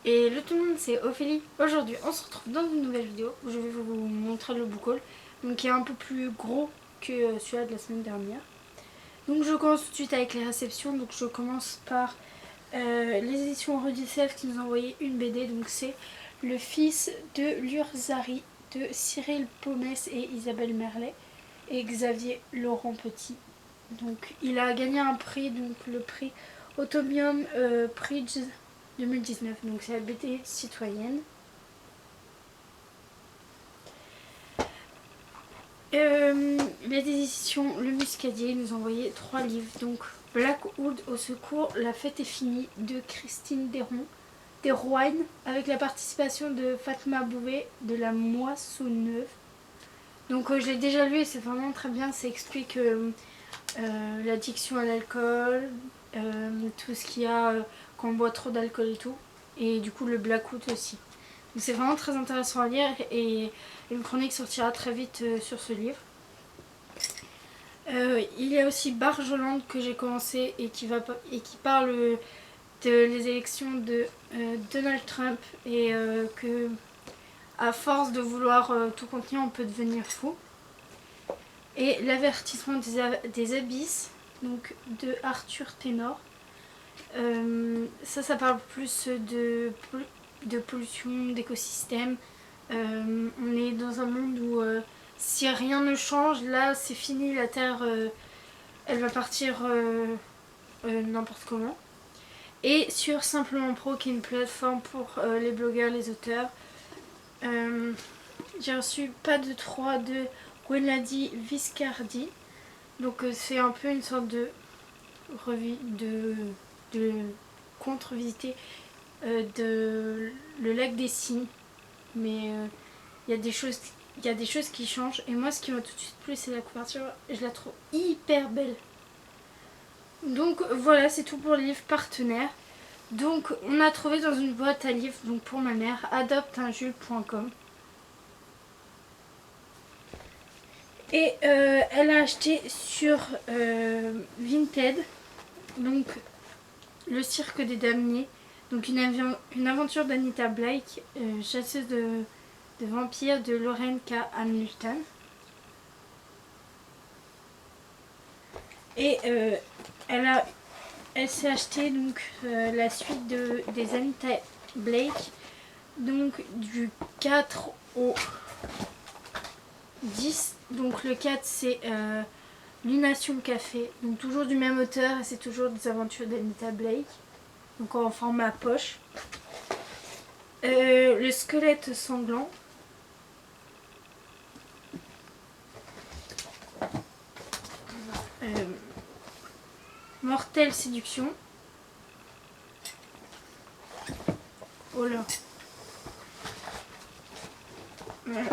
Et le tout le monde, c'est Ophélie. Aujourd'hui, on se retrouve dans une nouvelle vidéo où je vais vous montrer le book haul, donc qui est un peu plus gros que celui-là de la semaine dernière. Donc je commence tout de suite avec les réceptions. Donc je commence par les éditions Rudisef qui nous ont envoyé une BD. Donc c'est Le fils de Lurzari de Cyril Pomès et Isabelle Merlet et Xavier Laurent Petit. Donc il a gagné un prix, donc le prix Automium Prix 2019, donc c'est la BD citoyenne. Les éditions Le Muscadier nous ont envoyé 3 livres, donc Blackwood au secours, La fête est finie de Christine Desroines avec la participation de Fatma Bouvet de La Moissonneuve. Donc je l'ai déjà lu et c'est vraiment très bien, ça explique l'addiction à l'alcool, tout ce qu'il y a quand on boit trop d'alcool et tout, et du coup le Blackwood aussi. Donc c'est vraiment très intéressant à lire et une chronique sortira très vite sur ce livre. Il y a aussi Barjolande que j'ai commencé et qui parle de les élections de Donald Trump et que à force de vouloir tout contenir on peut devenir fou. Et L'avertissement des abysses, donc de Arthur Ténor. Ça parle plus de pollution, d'écosystème. On est dans un monde où si rien ne change, là c'est fini, la Terre elle va partir n'importe comment. Et sur Simplement Pro qui est une plateforme pour les blogueurs, les auteurs. J'ai reçu Pas de 3 de Gwenlady Viscardi. Donc c'est un peu une sorte de revue de contre-visiter de le lac des Cygnes. Mais il y a des choses qui changent. Et moi ce qui m'a tout de suite plu c'est la couverture. Je la trouve hyper belle. Donc voilà, c'est tout pour le livre partenaire. Donc on a trouvé dans une boîte à livres, donc pour ma mère, adopteunjules.com. Et elle a acheté sur Vinted, donc Le Cirque des Damnés, donc une aventure d'Anita Blake, chasseuse de vampires de Lauren K. Hamilton. Et elle s'est acheté donc la suite des Anita Blake, donc du 4 au 10. Donc le 4 c'est Lunation Café, donc toujours du même auteur et c'est toujours des aventures d'Anita Blake, donc en format poche. Le squelette sanglant. Mortelle séduction. Oh là. Voilà.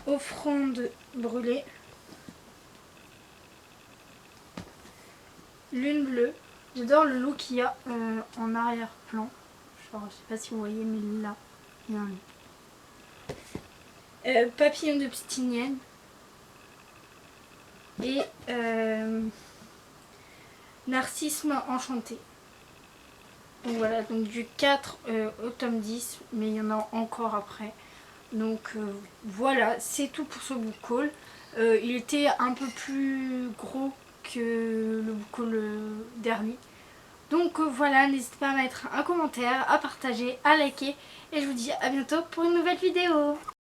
Offrande brûlée. Lune bleue. J'adore le look qu'il y a en arrière-plan. Genre, je sais pas si vous voyez, mais là, il y a un lit. Papillon de Pstinienne. Et Narcissisme enchanté. Donc voilà, donc du 4 au tome 10, mais il y en a encore après. Donc voilà, c'est tout pour ce book haul. Il était un peu plus gros que le book haul dernier. Donc voilà, n'hésitez pas à mettre un commentaire, à partager, à liker. Et je vous dis à bientôt pour une nouvelle vidéo.